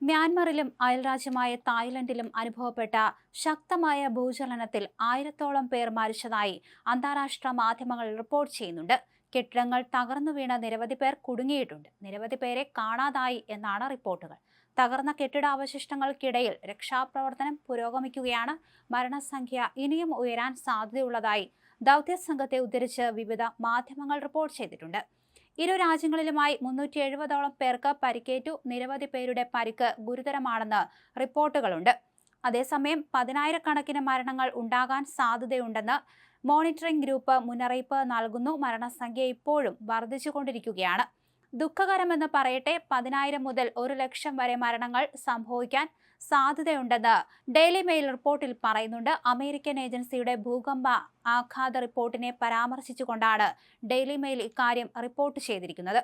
മ്യാൻമറിലും അയൽരാജ്യമായ തായ്ലൻഡിലും അനുഭവപ്പെട്ട ശക്തമായ ഭൂചലനത്തിൽ 1000-ഓളം പേർ മരിച്ചതായി അന്താരാഷ്ട്ര മാധ്യമങ്ങൾ റിപ്പോർട്ട് ചെയ്യുന്നുണ്ട്. കെട്ടിടങ്ങൾ തകർന്നു വീണ നിരവധി പേർ കുടുങ്ങിയിട്ടുണ്ട്. നിരവധി പേരെ കാണാതായി എന്നാണ് റിപ്പോർട്ടുകൾ. തകർന്ന കെട്ടിടാവശിഷ്ടങ്ങൾക്കിടയിൽ രക്ഷാപ്രവർത്തനം പുരോഗമിക്കുകയാണ്. മരണസംഖ്യ ഇനിയും ഉയരാൻ സാധ്യതയുള്ളതായി ദൗത്യസംഘത്തെ ഉദ്ധരിച്ച് വിവിധ മാധ്യമങ്ങൾ റിപ്പോർട്ട് ചെയ്തിട്ടുണ്ട്. ഇരു രാജ്യങ്ങളിലുമായി 370-ഓളം പേർക്ക് പരിക്കേറ്റു. നിരവധി പേരുടെ പരിക്ക് ഗുരുതരമാണെന്ന് റിപ്പോർട്ടുകളുണ്ട്. അതേസമയം 10,000-കണക്കിന് മരണങ്ങൾ ഉണ്ടാകാൻ സാധ്യതയുണ്ടെന്ന് മോണിറ്ററിംഗ് ഗ്രൂപ്പ് മുന്നറിയിപ്പ് നൽകുന്നു. മരണസംഖ്യ ഇപ്പോഴും വർദ്ധിച്ചുകൊണ്ടിരിക്കുകയാണ്. ദുഃഖകരമെന്ന് പറയട്ടെ, 10,000 മുതൽ 1,00,000 വരെ മരണങ്ങൾ സംഭവിക്കാൻ സാധ്യതയുണ്ടെന്ന് ഡെയിലി മെയിൽ റിപ്പോർട്ടിൽ പറയുന്നുണ്ട്. അമേരിക്കൻ ഏജൻസിയുടെ ഭൂകമ്പ ആഘാത റിപ്പോർട്ടിനെ പരാമർശിച്ചുകൊണ്ടാണ് ഡെയിലി മെയിൽ ഇക്കാര്യം റിപ്പോർട്ട് ചെയ്തിരിക്കുന്നത്.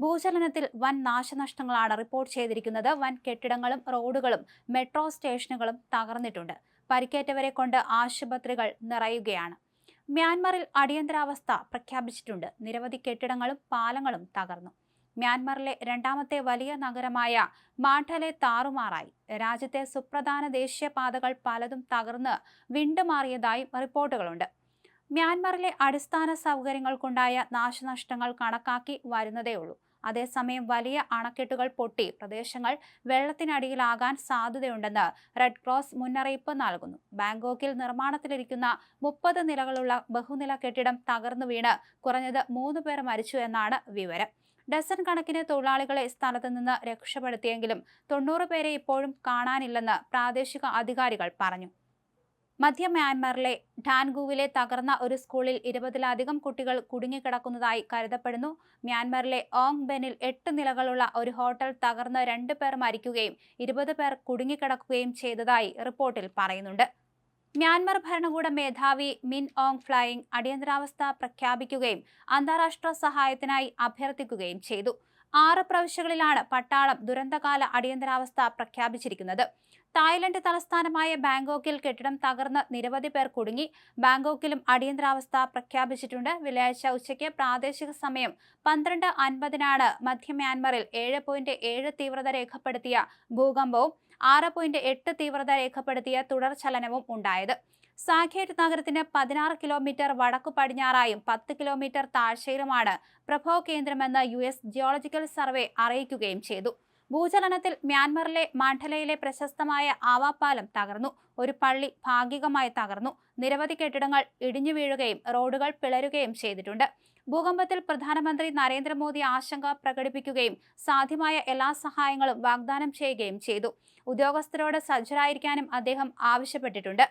ഭൂചലനത്തിൽ വൻ നാശനഷ്ടങ്ങളാണ് റിപ്പോർട്ട് ചെയ്തിരിക്കുന്നത്. വൻ കെട്ടിടങ്ങളും റോഡുകളും മെട്രോ സ്റ്റേഷനുകളും തകർന്നിട്ടുണ്ട്. പരിക്കേറ്റവരെ കൊണ്ട് ആശുപത്രികൾ നിറയുകയാണ്. മ്യാൻമറിൽ അടിയന്തരാവസ്ഥ പ്രഖ്യാപിച്ചിട്ടുണ്ട്. നിരവധി കെട്ടിടങ്ങളും പാലങ്ങളും തകർന്നു. മ്യാൻമറിലെ രണ്ടാമത്തെ വലിയ നഗരമായ മാണ്ഡലെ താറുമാറായി. രാജ്യത്തെ സുപ്രധാന ദേശീയപാതകൾ പലതും തകർന്ന് വിണ്ടുമാറിയതായും റിപ്പോർട്ടുകളുണ്ട്. മ്യാൻമറിലെ അടിസ്ഥാന സൗകര്യങ്ങൾക്കുണ്ടായ നാശനഷ്ടങ്ങൾ കണക്കാക്കി വരുന്നതേയുള്ളൂ. അതേസമയം വലിയ അണക്കെട്ടുകൾ പൊട്ടി പ്രദേശങ്ങൾ വെള്ളത്തിനടിയിലാകാൻ സാധ്യതയുണ്ടെന്ന് റെഡ് ക്രോസ് മുന്നറിയിപ്പ് നൽകുന്നു. ബാങ്കോക്കിൽ നിർമ്മാണത്തിലിരിക്കുന്ന 30 നിലകളുള്ള ബഹുനില കെട്ടിടം തകർന്നു വീണ് കുറഞ്ഞത് 3 പേർ മരിച്ചു എന്നാണ് വിവരം. ഡസൻ കണക്കിന് തൊഴിലാളികളെ സ്ഥലത്ത് നിന്ന് രക്ഷപ്പെടുത്തിയെങ്കിലും 90 പേരെ ഇപ്പോഴും കാണാനില്ലെന്ന് പ്രാദേശിക അധികാരികൾ പറഞ്ഞു. മധ്യ മ്യാൻമറിലെ ഡാൻഗുവിലെ തകർന്ന ഒരു സ്കൂളിൽ 20-ലധികം കുട്ടികൾ കുടുങ്ങിക്കിടക്കുന്നതായി കരുതപ്പെടുന്നു. മ്യാൻമറിലെ ഓങ് ബെനിൽ 8 നിലകളുള്ള ഒരു ഹോട്ടൽ തകർന്ന് 2 പേർ മരിക്കുകയും 20 പേർ കുടുങ്ങിക്കിടക്കുകയും ചെയ്തതായി റിപ്പോർട്ടിൽ പറയുന്നുണ്ട്. മ്യാൻമർ ഭരണകൂട മേധാവി മിൻ ഓങ് ഫ്ലൈയിങ് അടിയന്തരാവസ്ഥ പ്രഖ്യാപിക്കുകയും അന്താരാഷ്ട്ര സഹായത്തിനായി അഭ്യർത്ഥിക്കുകയും ചെയ്തു. 6 പ്രവിശ്യകളിലാണ് പട്ടാളം ദുരന്തകാല അടിയന്തരാവസ്ഥ പ്രഖ്യാപിച്ചിരിക്കുന്നത്. തായ്ലൻഡ് തലസ്ഥാനമായ ബാങ്കോക്കിൽ കെട്ടിടം തകർന്ന് നിരവധി പേർ കുടുങ്ങി. ബാങ്കോക്കിലും അടിയന്തരാവസ്ഥ പ്രഖ്യാപിച്ചിട്ടുണ്ട്. വെള്ളിയാഴ്ച ഉച്ചയ്ക്ക് പ്രാദേശിക സമയം 12:50-നാണ് മധ്യ മ്യാൻമറിൽ 7.7 തീവ്രത രേഖപ്പെടുത്തിയ ഭൂകമ്പവും 6.8 തീവ്രത രേഖപ്പെടുത്തിയ തുടർചലനവും ഉണ്ടായത്. സാഖേറ്റ് നഗരത്തിന് 16 കിലോമീറ്റർ വടക്കു പടിഞ്ഞാറായും 10 കിലോമീറ്റർ താഴ്ചയിലുമാണ് പ്രഭവ കേന്ദ്രമെന്ന് US ജിയോളജിക്കൽ സർവേ അറിയിക്കുകയും ചെയ്തു. ഭൂചലനത്തിൽ മ്യാൻമറിലെ മാണ്ഡലയിലെ പ്രശസ്തമായ ആവാപ്പാലം തകർന്നു. ഒരു പള്ളി ഭാഗികമായി തകർന്നു. നിരവധി കെട്ടിടങ്ങൾ ഇടിഞ്ഞു വീഴുകയും റോഡുകൾ പിളരുകയും ചെയ്തിട്ടുണ്ട്. ഭൂകമ്പത്തിൽ പ്രധാനമന്ത്രി നരേന്ദ്രമോദി ആശങ്ക പ്രകടിപ്പിക്കുകയും സാധ്യമായ എല്ലാ സഹായങ്ങളും വാഗ്ദാനം ചെയ്യുകയും ചെയ്തു. ഉദ്യോഗസ്ഥരോട് സജ്ജരായിരിക്കാനും അദ്ദേഹം ആവശ്യപ്പെട്ടിട്ടുണ്ട്.